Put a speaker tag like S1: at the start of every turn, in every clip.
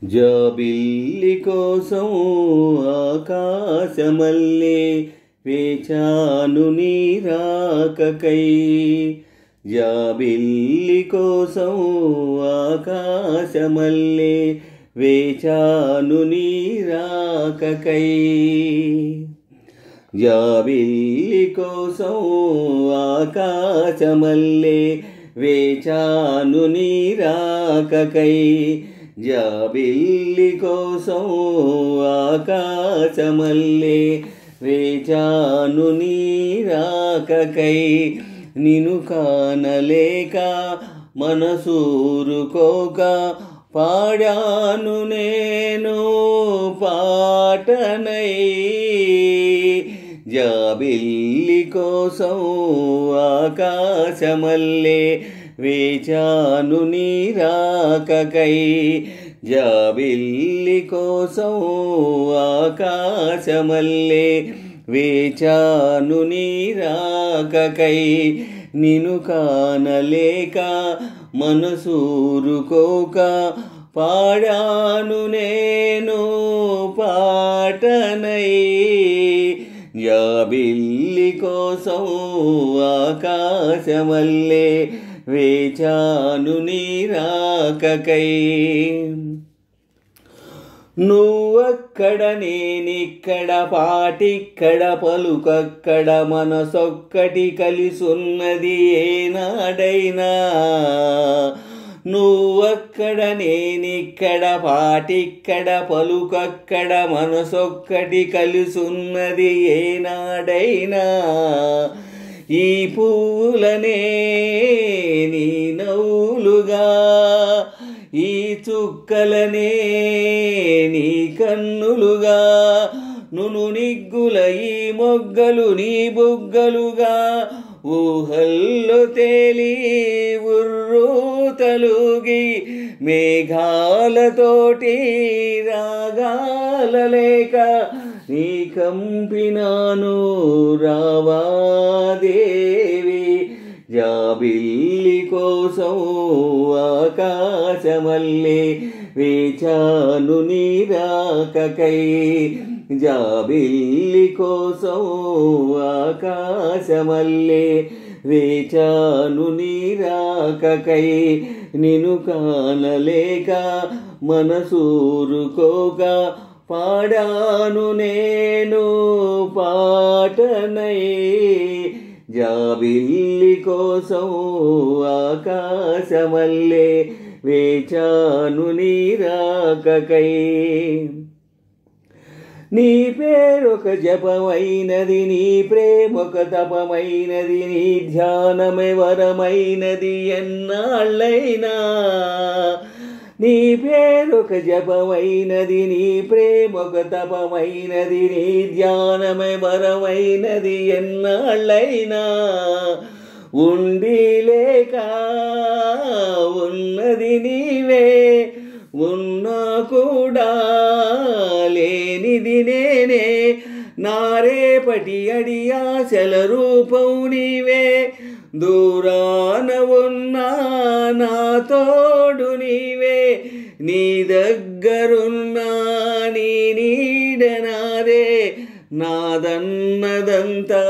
S1: జాబిల్లి కోసం ఆకాశమల్లే వేచాను నీ రాకకై. జాబిల్లి కోసం ఆకాశమల్లే వేచాను నీ రాకకై. జాబిల్లి కోసం ఆకాశమల్లే వేచాను నీ రాకకై. జాబిల్లి కోసం ఆకాశమల్లే వేచాను నీ రాకకై. నిన్ను కానలేక మనసూరుకోక పాడాను నేను పాటనై. జాబిల్లి కోసం ఆకాశమల్లే వేచాను నీ రాకకై. జాబిల్లి కోసం ఆకాశమల్లే వేచాను నీ రాకకై. నిన్ను కానలేక మనసూరుకోక పాడాను నేను పాటనై. జాబిల్లి కోసం ఆకాశమల్లే వేచాను నీ రాకకై. నువ్వక్కడ నేనిక్కడ పాటిక్కడ పలుకక్కడ మనసొక్కటి కలిసున్నది ఏనాడైనా. నువ్వక్కడ నేనిక్కడ పాటిక్కడ పలుకక్కడ మనసొక్కటి కలిసున్నది ఏనాడైనా. ఈ పూలనే నీ నవ్వులుగా ఈ చుక్కలనే నీ కన్నులుగా నును నిగ్గుల ఈ మొగ్గలు నీ బుగ్గలుగా ఊహల్లో తేలి ఉర్రూ తలుగి మేఘాలతోటి రాగాల లేక నీ కంపినాను రావాదేవి. జాబిల్లి కోసం ఆకాశమల్లే వేచాను నీ రాకకై. జాబిల్లి కోసం ఆకాశమల్లే వేచాను నీ రాకకై. నిన్ను కానలేక మనసూరుకోక పాడాను నేను పాటనై. జాబిల్లి కోసం ఆకాశమల్లే వేచాను నీ రాకకై. నీ పేరొక జపమైనది నీ ప్రేమొక తపమైనది నీ ధ్యానమే వరమైనది ఎన్నాళ్ళైనా. నీ పేరొక జపమైనది నీ ప్రేమొక తపమైనది నీ ధ్యానమే వరమైనది ఎన్నాళ్ళైనా. ఉండి లేక ఉన్నది నీవే ఉన్నా కూడా లేనిది నేనే. నారేపటి అడి ఆశల రూపం నీవే. దూరాన ఉన్నా నా తోడు నీవే. నీ దగ్గరున్నా నీ నీడ నాదే. నాదన్నదంతా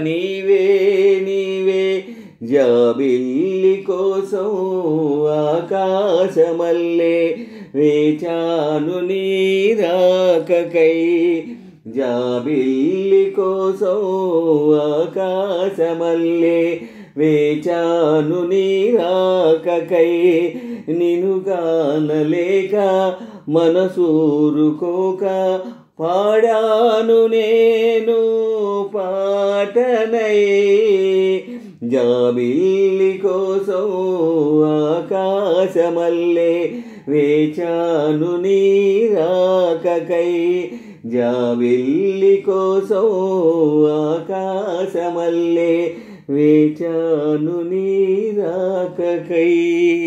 S1: నీవే నీవే. జాబిల్లి కోసం ఆకాశమల్లే వేచాను నీ రాకకై. జాబిల్లి కోసం ఆకాశమల్లే వేచాను నీ రాకకై. నిన్ను కానలేక మనసూరుకోక పాడాను నేను పాటనై. జాబిల్లి కోసం ఆకాశమల్లే వేచాను నీ రాకకై. జాబిల్లి కోసం ఆకాశమల్లే వేచాను నీ రాకకై.